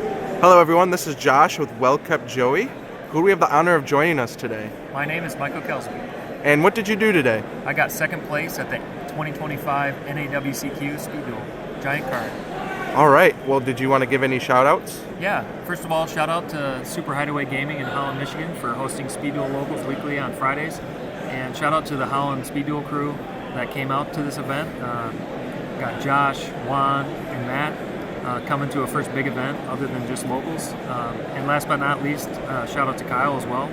Hello everyone, this is Josh with Well Kept Joey. Who do we have the honor of joining us today? My name is Michael Kelsby. And what did you do today? I got second place at the 2025 NAWCQ Speed Duel Giant Card. All right, well, did you want to give any shout outs? Yeah, first of all, shout out to Super Hideaway Gaming in Holland, Michigan for hosting Speed Duel Locals weekly on Fridays. And shout out to the Holland Speed Duel crew that came out to this event. Got Josh, Juan, and Matt coming to a first big event other than just locals. And last but not least, shout out to Kyle as well,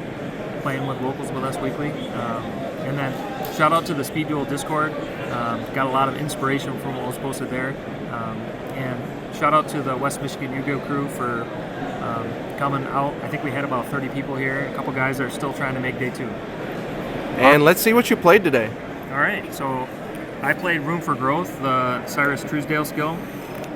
playing with locals with us weekly. And then shout out to the Speed Duel Discord. Got a lot of inspiration from what was posted there. And shout out to the West Michigan Yugioh crew for coming out. I think we had about 30 people here. A couple guys are still trying to make day two. And let's see what you played today. All right, so I played Room for Growth, the Cyrus Truesdale skill.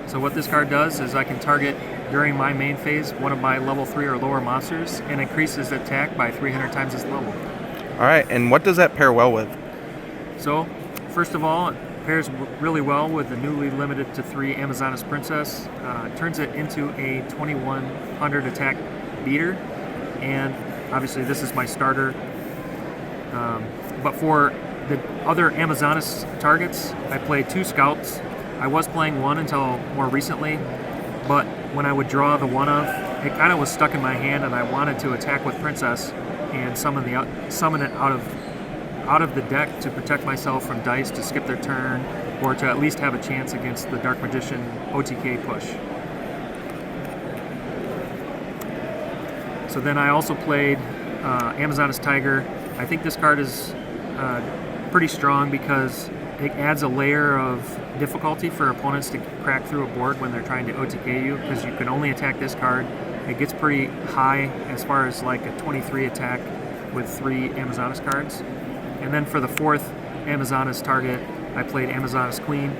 So what this card does is I can target during my main phase one of my level 3 or lower monsters and increases attack by 300 times its level. All right, and what does that pair well with? So first of all, it pairs really well with the newly limited to 3 Amazonas Princess. Turns it into a 2100 attack beater, and obviously this is my starter. But for the other Amazonas targets, I played 2 scouts. I was playing 1 until more recently, but when I would draw the 1 of, it kind of was stuck in my hand, and I wanted to attack with Princess and summon it out of the deck to protect myself from dice to skip their turn, or to at least have a chance against the Dark Magician OTK push. So then I also played Amazonas Tiger. I think this card is pretty strong because it adds a layer of difficulty for opponents to crack through a board when they're trying to OTK you, because you can only attack this card. It gets pretty high as far as like a 23 attack with 3 Amazonas cards. And then for the 4th Amazonas target, I played Amazonas Queen.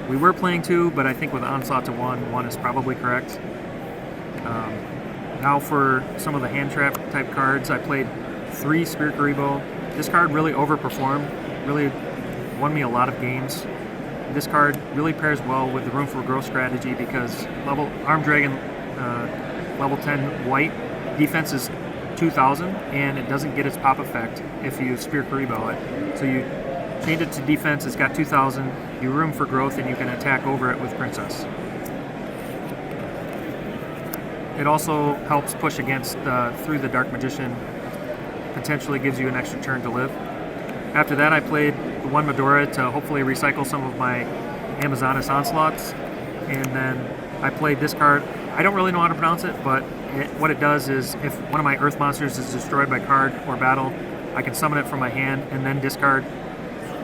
We were playing 2, but I think with Onslaught to 1 is probably correct. Now for some of the hand trap type cards, I played 3 Spirit Karibo. This card really overperformed, really won me a lot of games. This card really pairs well with the Room for Growth strategy because Armed Dragon level 10 white defense is 2000, and it doesn't get its pop effect if you Spirit Karibo it. So you change it to defense, it's got 2000, you Room for Growth, and you can attack over it with Princess. It also helps push against through the Dark Magician, potentially gives you an extra turn to live. After that, I played the 1 Medora to hopefully recycle some of my Amazonas Onslaughts, and then I played this card. I don't really know how to pronounce it, but what it does is if one of my Earth monsters is destroyed by card or battle, I can summon it from my hand and then discard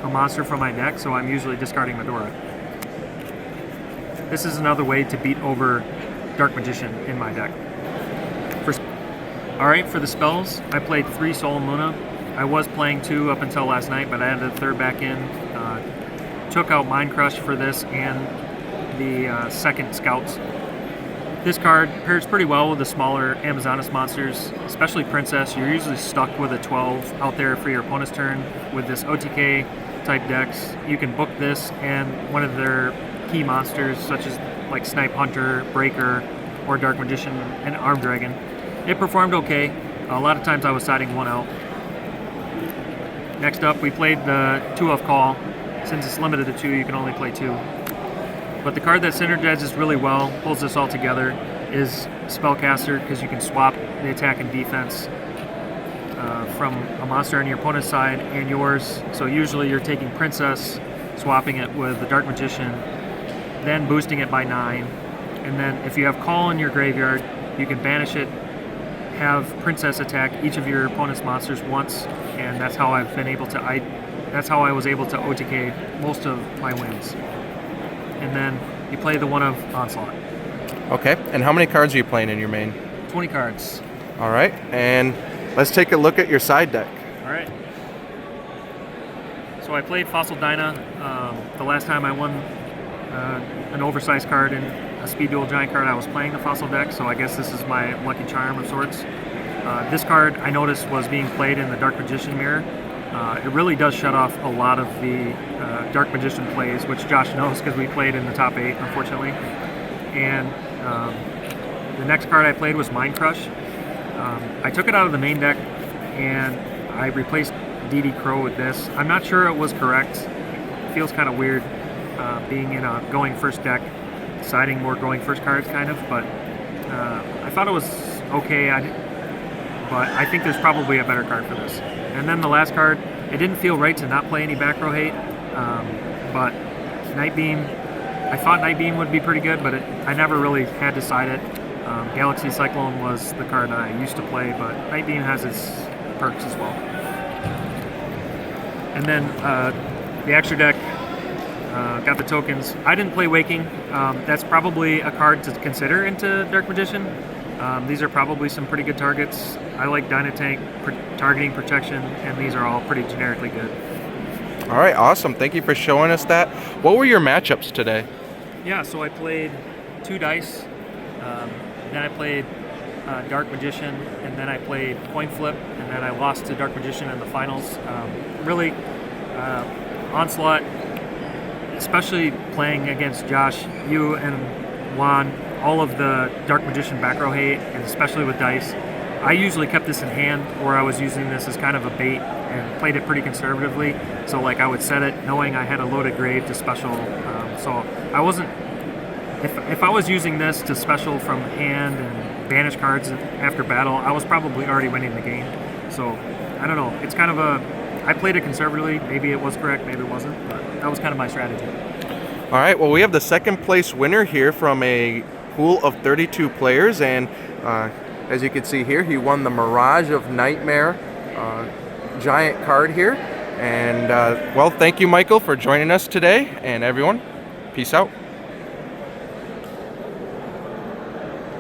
a monster from my deck, so I'm usually discarding Medora. This is another way to beat over Dark Magician in my deck. Alright, for the spells, I played 3 Solemn Luna. I was playing 2 up until last night, but I added the 3rd back in. Took out Mind Crush for this and the 2nd Scouts. This card pairs pretty well with the smaller Amazonas monsters, especially Princess. You're usually stuck with a 12 out there for your opponent's turn. With this OTK type decks, you can book this and one of their key monsters, such as like Snipe Hunter, Breaker, or Dark Magician, and Armed Dragon. It performed okay. A lot of times I was siding 1 out. Next up, we played the 2 of Call. Since it's limited to 2, you can only play 2. But the card that synergizes really well, pulls this all together, is Spellcaster, because you can swap the attack and defense from a monster on your opponent's side and yours. So usually you're taking Princess, swapping it with the Dark Magician, then boosting it by 9. And then if you have Call in your graveyard, you can banish it, have Princess attack each of your opponent's monsters once, and that's how I've been able to. That's how I was able to OTK most of my wins. And then you play the 1 of Onslaught. Okay, and how many cards are you playing in your main? 20 cards. All right, and let's take a look at your side deck. All right. So I played Fossil Dyna. The last time I won an oversized card in a Speed Duel Giant card, I was playing the Fossil deck, so I guess this is my lucky charm of sorts. This card I noticed was being played in the Dark Magician mirror. It really does shut off a lot of the Dark Magician plays, which Josh knows because we played in the top 8, unfortunately. And The next card I played was Mind Crush. I took it out of the main deck and I replaced DD Crow with this. I'm not sure it was correct. It feels kind of weird being in a going first deck, deciding more going first cards kind of, but I thought it was okay. But I think there's probably a better card for this. And then the last card, it didn't feel right to not play any back row hate, but Night Beam, I thought Night Beam would be pretty good, but I never really had decided. Galaxy Cyclone was the card I used to play, but Night Beam has its perks as well. And then the extra deck, got the tokens. I didn't play Waking. That's probably a card to consider into Dark Magician. These are probably some pretty good targets. I like Dynatank, targeting protection, and these are all pretty generically good. All right, awesome. Thank you for showing us that. What were your matchups today? Yeah, so I played 2 dice, then I played Dark Magician, and then I played Coin Flip, and then I lost to Dark Magician in the finals. Really, Onslaught, especially playing against Josh, you and Juan, all of the Dark Magician back row hate, and especially with dice. I usually kept this in hand, or I was using this as kind of a bait and played it pretty conservatively. So like I would set it knowing I had a loaded grave to special. So I wasn't, if I was using this to special from hand and banish cards after battle, I was probably already winning the game. So I don't know, it's kind of I played it conservatively. Maybe it was correct, maybe it wasn't, but that was kind of my strategy. All right, well, we have the second place winner here from a pool of 32 players, and as you can see here, he won the Mirage of Nightmare giant card here. And well, thank you, Michael, for joining us today, and everyone, peace out.